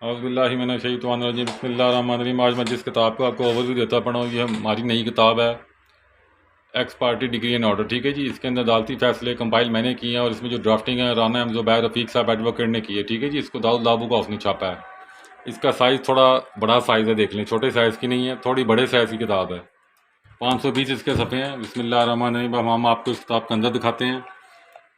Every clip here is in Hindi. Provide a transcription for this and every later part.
औज़ुबिल्लाहिमिनश्शैतानिर्रजीम बिस्मिल्लाहिर्रहमानिर्रहीम। आज मैं जिस किताब को आपको ओवरव्यू देता पड़ा हूँ, ये हमारी नई किताब है x party degree and order. ठीक है जी, इसके अंदर अदालती फैसले कंपाइल मैंने किए हैं और इसमें जो ड्राफ्टिंग है राना ज़ुबैर रफ़ीक साहब एडवोकेट ने की है। ठीक है जी, इसको दाऊद लाबू का उसने छापा है। इसका साइज़ थोड़ा बड़ा साइज़ है, देख लें, छोटे साइज़ की नहीं है, थोड़ी बड़े साइज़ की किताब है। 520 इसके सफ़े हैं। बिस्मिल्लाहिर्रहमानिर्रहीम। हम आपको इस किताब के अंदर दिखाते हैं।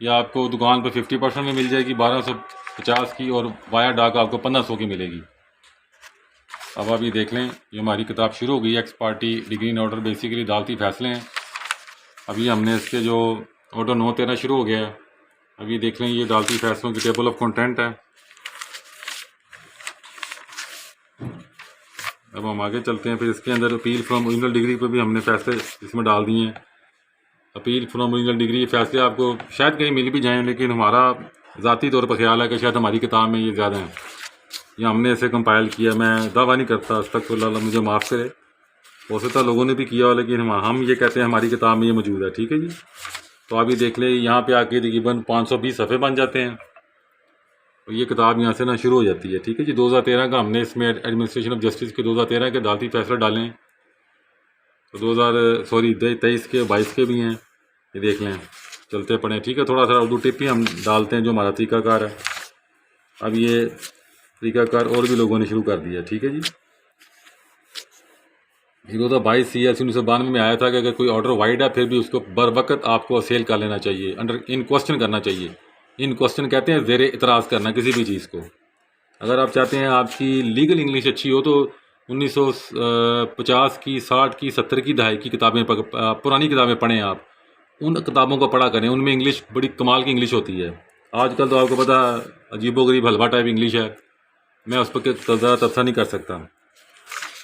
यह आपको दुकान पर 50% में मिल जाएगी 1250 की, और वाया डाक आपको 1500 की मिलेगी। अब आप ये देख लें, ये हमारी किताब शुरू हो गई है। X party degree in order basically अदालती फैसले हैं। अभी हमने इसके जो ऑर्डर 9-13 शुरू हो गया है। अब ये देख लें, ये अदालती फैसलों की टेबल ऑफ कंटेंट है। अब हम आगे चलते हैं। फिर इसके अंदर अपील फ्रॉम ओरिजिनल डिग्री पर भी हमने फैसले इसमें डाल दिए हैं। अपील फ्रॉम ओरिजिनल डिग्री फैसले आपको शायद कहीं मिल भी जाएँ, लेकिन हमारा ज़ाती तौर पर ख्याल है कि शायद हमारी किताब में ये ज़्यादा हैं। ये हमने इसे कंपाइल किया। मैं दावा नहीं करता, अस्तगफिरुल्लाह, मुझे माफ़ करे, हो सकता लोगों ने भी किया हो, लेकिन हम ये कहते हैं हमारी किताब में ये मौजूद है। ठीक है जी, तो आप ये देख लें, यहाँ पे आके तकरीबन 520 सफ़े बन जाते हैं और ये किताब यहाँ से ना शुरू हो जाती है। ठीक है जी, 2013 का हमने इसमें एडमिनिस्ट्रेशन ऑफ जस्टिस के 2013 के अदालती फैसले डाले हैं। तो 23 के 22 के भी हैं, ये देख लें, चलते पड़े। ठीक है, थोड़ा सा उर्दू टिप ही हम डालते हैं जो हमारा तरीकाकार है। अब ये तरीकाकार और भी लोगों ने शुरू कर दिया। ठीक है जी, 2022 CRC 1992 में आया था कि अगर कोई ऑर्डर वाइड है फिर भी उसको बर वक्त आपको सेल कर लेना चाहिए, अंडर इन क्वेश्चन करना चाहिए। इन क्वेश्चन कहते हैं ज़ेरे इतराज़ करना किसी भी चीज़ को। अगर आप चाहते हैं आपकी लीगल इंग्लिश अच्छी हो तो 1950 की, 60 की, 70 की दहाई की किताबें, पुरानी किताबें पढ़ें। आप उन किताबों को पढ़ा करें, उनमें इंग्लिश बड़ी कमाल की इंग्लिश होती है। आजकल तो आपको पता अजीबोगरीब हलवा टाइप इंग्लिश है, मैं उस पर ज़्यादा तबसरा नहीं कर सकता।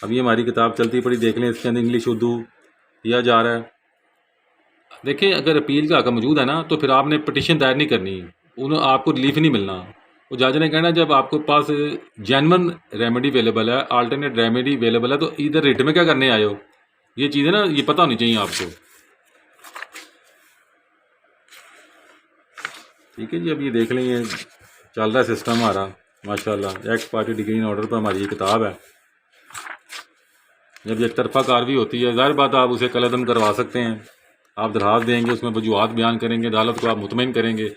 अब ये हमारी किताब चलती पड़ी, देख लें, इसके अंदर इंग्लिश उर्दू दिया जा रहा है। देखिए, अगर अपील का हक़ मौजूद है ना तो फिर आपने पटिशन दायर नहीं करनी, उन्हें आपको रिलीफ नहीं मिलना। वो जज ने कहना जब आपके पास जेन्युइन रेमेडी अवेलेबल है, अल्टरनेट रेमेडी अवेलेबल है, तो इधर रिट में क्या करने आए हो। ये चीज़ें ना ये पता होनी चाहिए आपको। ठीक है जी, अब ये देख लें, ये चल रहा है सिस्टम हमारा माशाल्लाह। X party degree in order पर हमारी ये किताब है। जब एक तरफा कार्रवाई होती है, ज़ाहिर बात आप उसे कलअदम करवा सकते हैं। आप दरख्वास्त देंगे, उसमें वजूहात बयान करेंगे, अदालत को आप मुतमईन करेंगे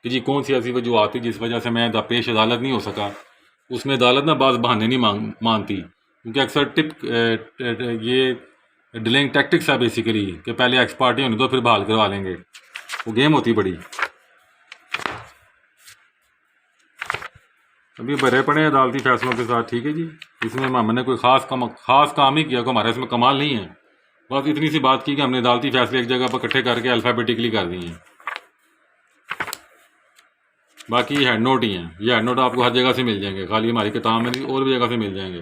कि जी कौन सी ऐसी वजूहात थी जिस वजह से मैं पेश अदालत नहीं हो सका। उसमें अदालत ना बाज़ बहाने नहीं मानती, क्योंकि अक्सर ये डिलेइंग टैक्टिक्स है बेसिकली, कि पहले एक्स पार्टी होने दो फिर बहाल करवा लेंगे। वो गेम होती बड़ी। अभी भरे पड़े हैं अदालती फैसलों के साथ। ठीक है जी, इसमें हमने कोई ख़ास काम ही किया, को हमारा इसमें कमाल नहीं है। बस इतनी सी बात की कि हमने अदालती फैसले एक जगह पर इकट्ठे करके अल्फ़ाबेटिकली कर दिए हैं। बाकी हेड नोट ही हैं। ये हेड नोट आपको हर जगह से मिल जाएंगे, खाली हमारी किताब में नहीं, और भी जगह से मिल जाएंगे।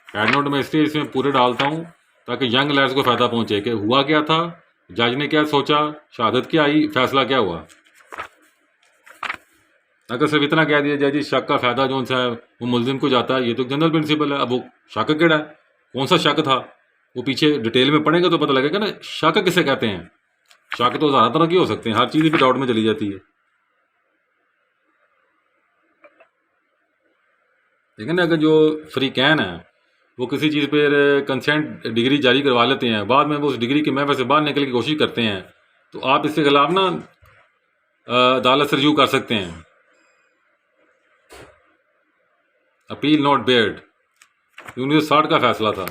हेड नोट मैं इसलिए इसमें पूरे डालता हूँ ताकि यंग लैड्स को फ़ायदा पहुँचे कि हुआ क्या था, जज ने क्या सोचा, शहादत क्या आई, फैसला क्या हुआ। अगर सिर्फ इतना कह दिया जाए जी शक का फ़ायदा जो सा है वो मुलजिम को जाता है, ये तो जनरल प्रिंसिपल है। अब वो शक केड़ा है, कौन सा शक था, वो पीछे डिटेल में पढ़ेंगे तो पता लगेगा ना शक किसे कहते हैं। शक तो ज़्यादा तरह की हो सकते हैं, हर चीज़ भी डाउट में चली जाती है। लेकिन अगर जो फ्रीकैन है वो किसी चीज़ पर कंसेंट डिग्री जारी करवा लेते हैं, बाद में वो उस डिग्री के महफल से बाहर निकलने की कोशिश करते हैं, तो आप इसके खिलाफ ना अदालत से रजू कर सकते हैं। अपील नॉट बेयर्ड, 1960 का फैसला था।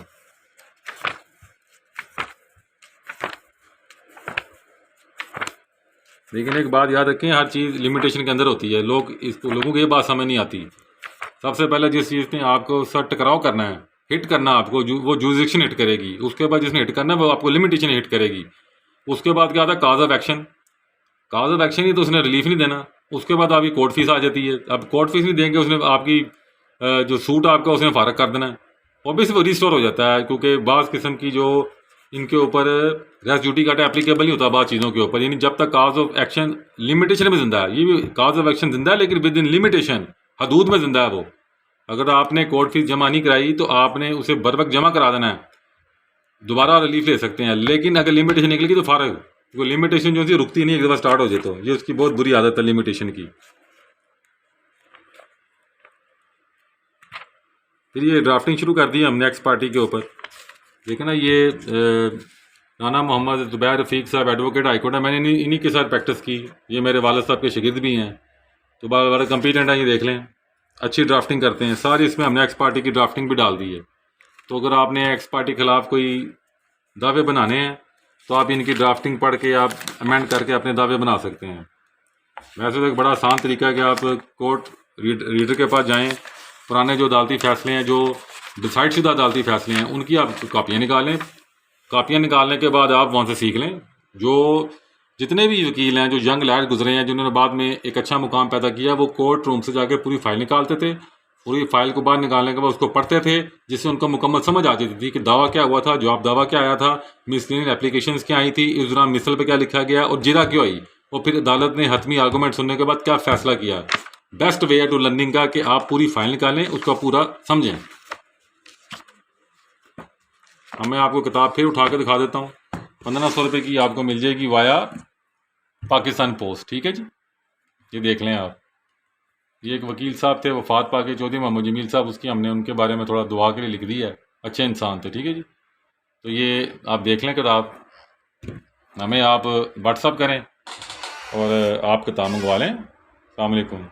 लेकिन एक बात याद रखें, हर चीज़ लिमिटेशन के अंदर होती है। लोगों को ये बात समझ नहीं आती। सबसे पहले जिस चीज़ ने आपको सर टकराव करना है, हिट करना आपको, वो जुरिडिक्शन हिट करेगी। उसके बाद जिसने हिट करना है वो आपको लिमिटेशन हिट करेगी। उसके बाद क्या आता है, cause of action. Cause of action ही तो उसने रिलीफ नहीं देना। उसके बाद आपकी कोर्ट फीस आ जाती है। अब कोर्ट फीस नहीं देंगे, उसने आपकी जो सूट आपका उसने फारग कर देना है। ऑब्वियसली वो रिस्टोर हो जाता है, क्योंकि बाज़ किस्म की जो इनके ऊपर रेस ड्यूटी का एप्लीकेबल नहीं होता बाज़ चीज़ों के ऊपर, यानी जब तक काज ऑफ एक्शन लिमिटेशन में जिंदा है। ये भी काज ऑफ एक्शन जिंदा है लेकिन विद इन लिमिटेशन, हदूद में जिंदा है वो। अगर आपने कोर्ट फीस जमा नहीं कराई तो आपने उसे बर वक्त जमा करा देना है, दोबारा रिलीफ ले सकते हैं। लेकिन अगर लिमिटेशन निकलेगी तो फारग, वो लिमिटेशन जो रुकती नहीं, एक दफ़ा स्टार्ट हो जाए तो ये उसकी बहुत बुरी आदत है लिमिटेशन की। फिर ये ड्राफ्टिंग शुरू कर दी हमने एक्स पार्टी के ऊपर। देखिए ना, ये राना मोहम्मद ज़ुबैर रफ़ीक साहब एडवोकेट हाई कोर्ट है, मैंने इन्हीं के साथ प्रैक्टिस की। ये मेरे वालिद साहब के शागिर्द भी हैं, तो बड़ा कम्पिटेंट है, ये देख लें, अच्छी ड्राफ्टिंग करते हैं सारी। इसमें हमने एक्स पार्टी की ड्राफ्टिंग भी डाल दी है। तो अगर आपने एक्स पार्टी के खिलाफ कोई दावे बनाने हैं तो आप इनकी ड्राफ्टिंग पढ़ के आप अमेंड करके अपने दावे बना सकते हैं। वैसे तो एक बड़ा आसान तरीका है कि आप कोर्ट रीडर के पास जाएं, पुराने जो अदालती फ़ैसले हैं, जो डिसाइड शुदा अदालती फ़ैसले हैं, उनकी आप कापियाँ निकालें। कापियाँ निकालने के बाद आप वहाँ से सीख लें। जो जितने भी वकील हैं जो यंग लैड गुजरे हैं, जिन्होंने बाद में एक अच्छा मुकाम पैदा किया, वो कोर्ट रूम से जाके पूरी फाइल निकालते थे। पूरी फाइल को बाहर निकालने के बाद उसको पढ़ते थे, जिससे उनको मुकम्मल समझ आ जाती थी कि दावा क्या हुआ था, जवाब दावा क्या आया था, मिसलीनियस एप्लीकेशंस क्या आई थी, इस दौरान मिसल पे क्या लिखा गया और जिरा क्यों आई, और फिर अदालत ने हतमी आर्गूमेंट सुनने के बाद क्या फैसला किया। बेस्ट वे है टू लर्निंग का कि आप पूरी फाइल निकालें, उसका पूरा समझें। अब मैं आपको किताब फिर उठा के दिखा देता हूँ। 1500 रुपये की आपको मिल जाएगी वाया पाकिस्तान पोस्ट। ठीक है जी, ये देख लें आप। ये एक वकील साहब थे, वफात पाके चौधरी मोहम्मद जमील साहब, उसकी हमने उनके बारे में थोड़ा दुआ के लिए लिख दी है, अच्छे इंसान थे। ठीक है जी, तो ये आप देख लें किताब, हमें आप व्हाट्सअप करें और आप किताब मंगवा लें। अस्सलाम वालेकुम।